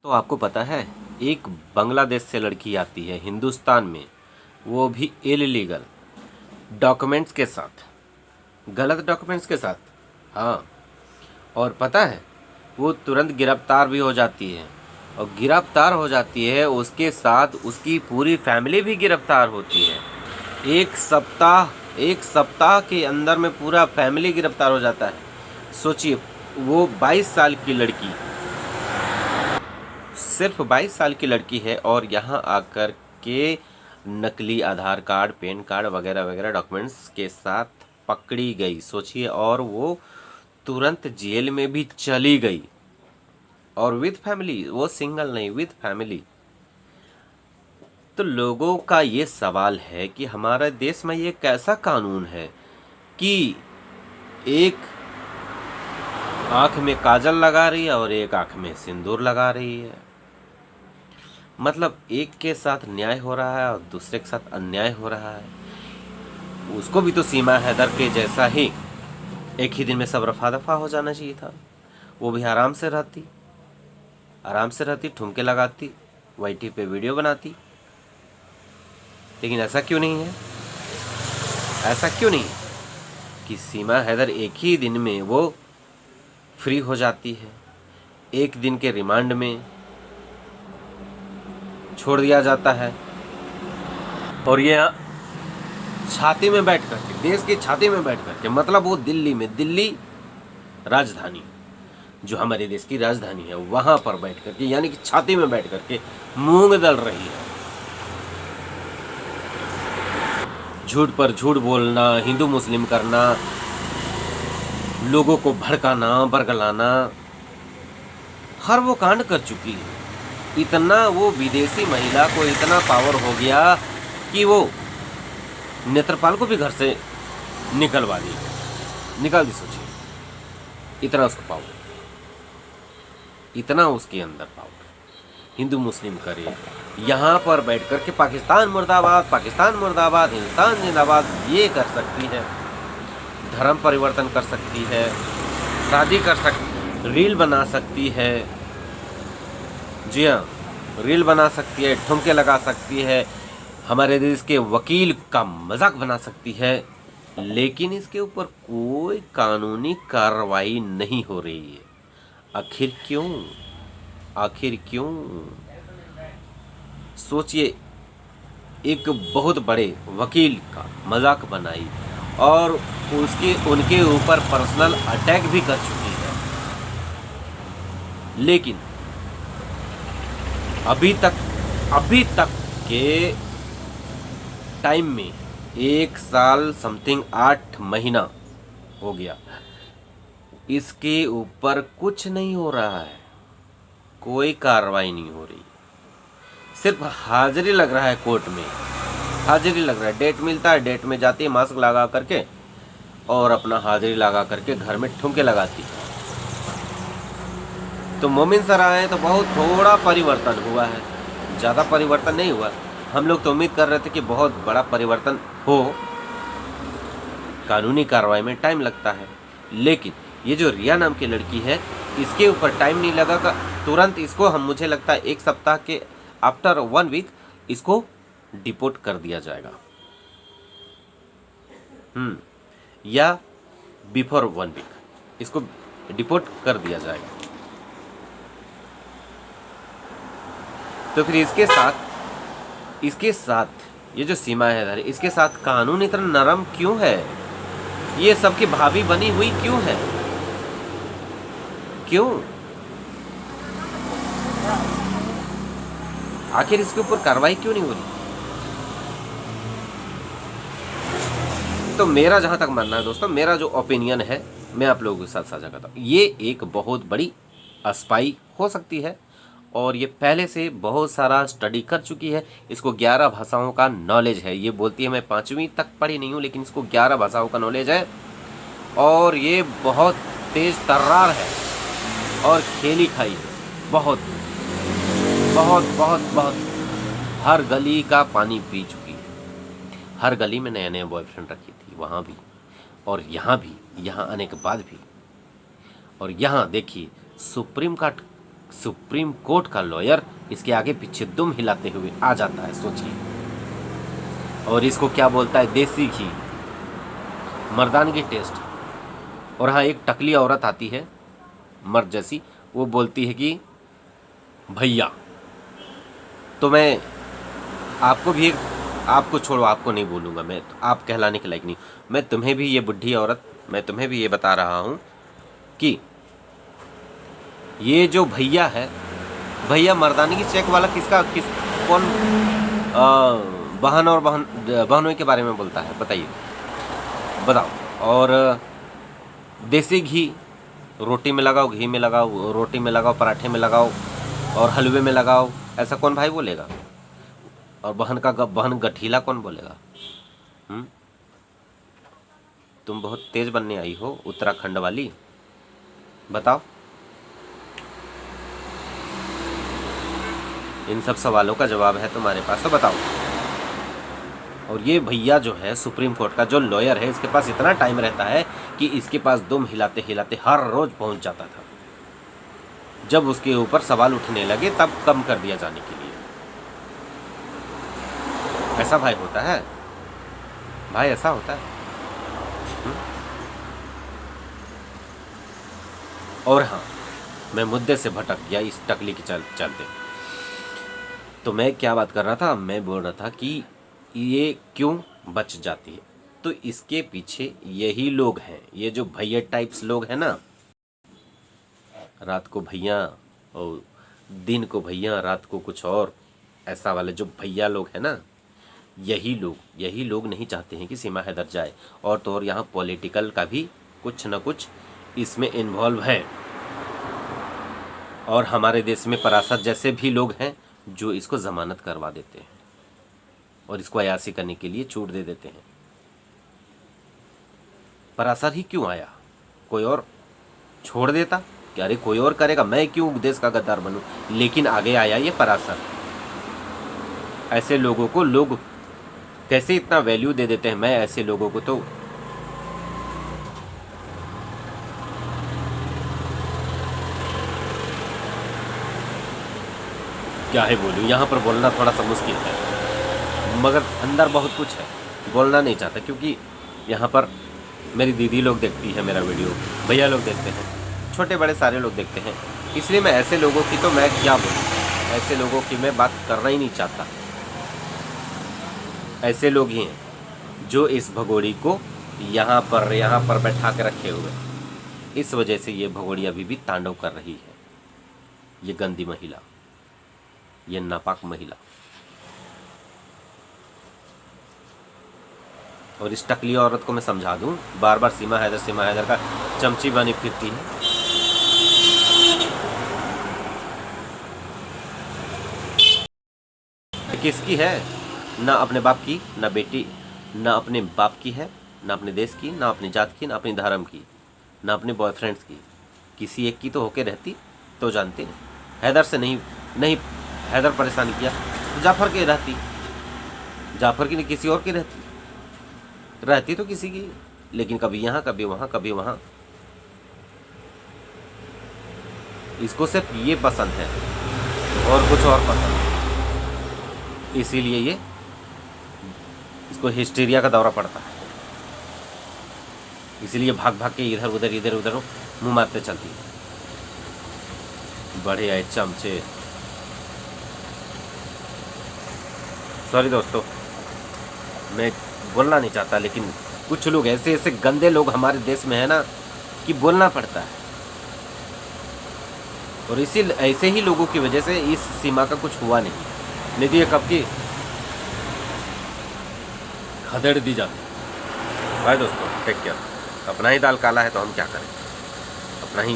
तो आपको पता है, एक बांग्लादेश से लड़की आती है हिंदुस्तान में, वो भी इलीगल डॉक्यूमेंट्स के साथ, गलत डॉक्यूमेंट्स के साथ। हाँ, और पता है वो तुरंत गिरफ्तार भी हो जाती है, और गिरफ्तार हो जाती है उसके साथ उसकी पूरी फैमिली भी गिरफ्तार होती है। एक सप्ताह के अंदर में पूरा फैमिली गिरफ्तार हो जाता है। सोचिए, वो 22 साल की लड़की, सिर्फ 22 साल की लड़की है, और यहाँ आकर के नकली आधार कार्ड, पैन कार्ड वगैरह वगैरह डॉक्यूमेंट्स के साथ पकड़ी गई। सोचिए, और वो तुरंत जेल में भी चली गई, और विथ फैमिली, वो सिंगल नहीं, विथ फैमिली। तो लोगों का ये सवाल है कि हमारे देश में ये कैसा कानून है कि एक आँख में काजल लगा रही है और एक आँख में सिंदूर लगा रही है। मतलब एक के साथ न्याय हो रहा है और दूसरे के साथ अन्याय हो रहा है। उसको भी तो सीमा हैदर के जैसा ही एक ही दिन में सब रफा दफा हो जाना चाहिए था। वो भी आराम से रहती, ठुमके लगाती, वाईटी पे वीडियो बनाती। लेकिन ऐसा क्यों नहीं है? ऐसा क्यों नहीं कि सीमा हैदर एक ही दिन में वो फ्री हो जाती है, एक दिन के रिमांड में छोड़ दिया जाता है, और ये छाती में बैठ करके, देश की छाती में बैठ करके, मतलब वो दिल्ली में, दिल्ली राजधानी जो हमारे देश की राजधानी है, वहां पर बैठ करके, यानी कि छाती में बैठ करके मूंग दल रही है। झूठ पर झूठ बोलना, हिंदू मुस्लिम करना, लोगों को भड़काना, बरगलाना, हर वो कांड कर चुकी है। इतना वो विदेशी महिला को इतना पावर हो गया कि वो नेत्रपाल को भी घर से निकल दी। सोचिए, इतना उसको पावर, इतना उसके अंदर पावर। हिंदू मुस्लिम करे, यहाँ पर बैठ कर के पाकिस्तान मुर्दाबाद, हिंदुस्तान जिंदाबाद, ये कर सकती है, धर्म परिवर्तन कर सकती है, शादी कर सकती, रील बना सकती है। जी हाँ, रील बना सकती है, ठुमके लगा सकती है, हमारे देश के वकील का मजाक बना सकती है, लेकिन इसके ऊपर कोई कानूनी कार्रवाई नहीं हो रही है। आखिर क्यों? सोचिए, एक बहुत बड़े वकील का मजाक बनाई और उनके ऊपर पर्सनल अटैक भी कर चुकी है, लेकिन अभी तक के टाइम में 1 साल समथिंग 8 महीना हो गया, इसके ऊपर कुछ नहीं हो रहा है, कोई कार्रवाई नहीं हो रही। सिर्फ हाजिरी लग रहा है, कोर्ट में हाजिरी लग रहा है, डेट मिलता है, डेट में जाती है मास्क लगा करके और अपना हाजिरी लगा करके घर में ठुमके लगाती। तो मोमिन सर आए तो बहुत थोड़ा परिवर्तन हुआ है, ज़्यादा परिवर्तन नहीं हुआ। हम लोग तो उम्मीद कर रहे थे कि बहुत बड़ा परिवर्तन हो। कानूनी कार्रवाई में टाइम लगता है, लेकिन ये जो रिया नाम की लड़की है, इसके ऊपर टाइम नहीं लगा का तुरंत इसको, हम मुझे लगता है 1 सप्ताह के आफ्टर 1 वीक इसको डिपोर्ट कर दिया जाएगा, या बिफोर 1 वीक इसको डिपोर्ट कर दिया जाएगा। तो फिर इसके साथ ये जो सीमा है, इसके साथ कानून इतना नरम क्यों है? ये सबकी भाभी बनी हुई क्यों है? क्यों? आखिर इसके ऊपर कार्रवाई क्यों नहीं हो रही? तो मेरा जहां तक मानना है दोस्तों, मेरा जो ओपिनियन है, मैं आप लोगों के साथ साझा करता हूं। ये एक बहुत बड़ी स्पाई हो सकती है, और ये पहले से बहुत सारा स्टडी कर चुकी है। इसको 11 भाषाओं का नॉलेज है। ये बोलती है मैं 5वीं तक पढ़ी नहीं हूँ, लेकिन इसको 11 भाषाओं का नॉलेज है, और ये बहुत तेज तर्रार है और खेली खाई है, बहुत बहुत बहुत बहुत। हर गली का पानी पी चुकी है, हर गली में नया नया बॉयफ्रेंड रखी थी, वहाँ भी और यहाँ भी, यहाँ आने के बाद भी। और यहाँ देखिए, सुप्रीम सुप्रीम कोर्ट का लॉयर इसके आगे पीछे दुम हिलाते हुए आ जाता है, सोचिए। और इसको क्या बोलता है, देसी घी, मर्दानगी टेस्ट। और हाँ, एक टकली औरत आती है मर्द जैसी, वो बोलती है कि भैया, तो मैं आपको भी, आपको छोड़ो, आपको नहीं बोलूँगा मैं, आप कहलाने के लायक नहीं। मैं तुम्हें भी, ये बुढ़ी औरत, मैं तुम्हें भी ये बता रहा हूँ कि ये जो भैया है, भैया मर्दानी की चेक वाला कौन बहन और बहनों के बारे में बोलता है, बताइए, बताओ। और देसी घी रोटी में लगाओ, घी में लगाओ, रोटी में लगाओ, पराठे में लगाओ और हलवे में लगाओ, ऐसा कौन भाई बोलेगा? और बहन गठीला कौन बोलेगा? तुम बहुत तेज बनने आई हो उत्तराखंड वाली, बताओ। इन सब सवालों का जवाब है तुम्हारे पास, तो बताओ। और ये भैया जो है सुप्रीम कोर्ट का जो लॉयर है, इसके पास इतना टाइम रहता है कि इसके पास दुम हिलाते हिलाते हर रोज पहुंच जाता था। जब उसके ऊपर सवाल उठने लगे तब कम कर दिया जाने के लिए। ऐसा भाई होता है, भाई ऐसा होता है। और हाँ, मैं मुद्दे से भटक गया इस टकली के चलते। तो मैं क्या बात कर रहा था, मैं बोल रहा था कि ये क्यों बच जाती है, तो इसके पीछे यही लोग हैं, ये जो भैया टाइप्स लोग हैं ना, रात को भैया और दिन को भैया, रात को कुछ और, ऐसा वाले जो भैया लोग हैं ना, यही लोग नहीं चाहते हैं कि सीमा हैदर जाए। और तो और यहाँ पॉलिटिकल का भी कुछ न कुछ इसमें इन्वॉल्व है। और हमारे देश में परासर जैसे भी लोग हैं जो इसको ज़मानत करवा देते हैं और इसको अयासी करने के लिए छूट दे देते हैं। परासर ही क्यों आया, कोई और छोड़ देता कि अरे कोई और करेगा, मैं क्यों देश का गद्दार बनूं, लेकिन आगे आया ये परासर। ऐसे लोगों को लोग कैसे इतना वैल्यू दे देते हैं, मैं ऐसे लोगों को तो क्या है बोलूं, यहाँ पर बोलना थोड़ा सा मुश्किल है, मगर अंदर बहुत कुछ है, बोलना नहीं चाहता क्योंकि यहाँ पर मेरी दीदी लोग देखती है मेरा वीडियो, भैया लोग देखते हैं, छोटे बड़े सारे लोग देखते हैं, इसलिए मैं ऐसे लोगों की तो मैं क्या बोलूँ, ऐसे लोगों की मैं बात करना ही नहीं चाहता। ऐसे लोग ही हैं जो इस भगोड़ी को यहाँ पर बैठा के रखे हुए, इस वजह से ये भगोड़ी अभी भी तांडव कर रही है, ये गंदी महिला, ये नापाक महिला। और इस टकली औरत को मैं समझा दूं, बार बार सीमा हैदर का चमची बनी फिरती है। किसकी है, ना अपने बाप की, ना बेटी, ना अपने बाप की है, ना अपने देश की, ना अपनी जात की, ना अपनी धर्म की, ना अपने बॉयफ्रेंड्स की, किसी एक की तो होके रहती तो जानते हैं। हैदर से नहीं हैदर परेशान किया तो जाफर की रहती, जाफर की नहीं किसी और की रहती तो किसी की, लेकिन कभी यहाँ कभी वहाँ कभी वहाँ। इसको सिर्फ ये पसंद है और कुछ और पसंद है, इसीलिए ये इसको हिस्टीरिया का दौरा पड़ता है, इसीलिए भाग भाग के इधर उधर मुंह मारते चलती है। बड़े आए चमचे। सॉरी दोस्तों, मैं बोलना नहीं चाहता, लेकिन कुछ लोग ऐसे गंदे लोग हमारे देश में है ना कि बोलना पड़ता है। और ऐसे ही लोगों की वजह से इस सीमा का कुछ हुआ नहीं तो ये कब की खदेड़ दी जाती। भाई दोस्तों, टेक केयर। अपना ही दाल काला है तो हम क्या करें, अपना ही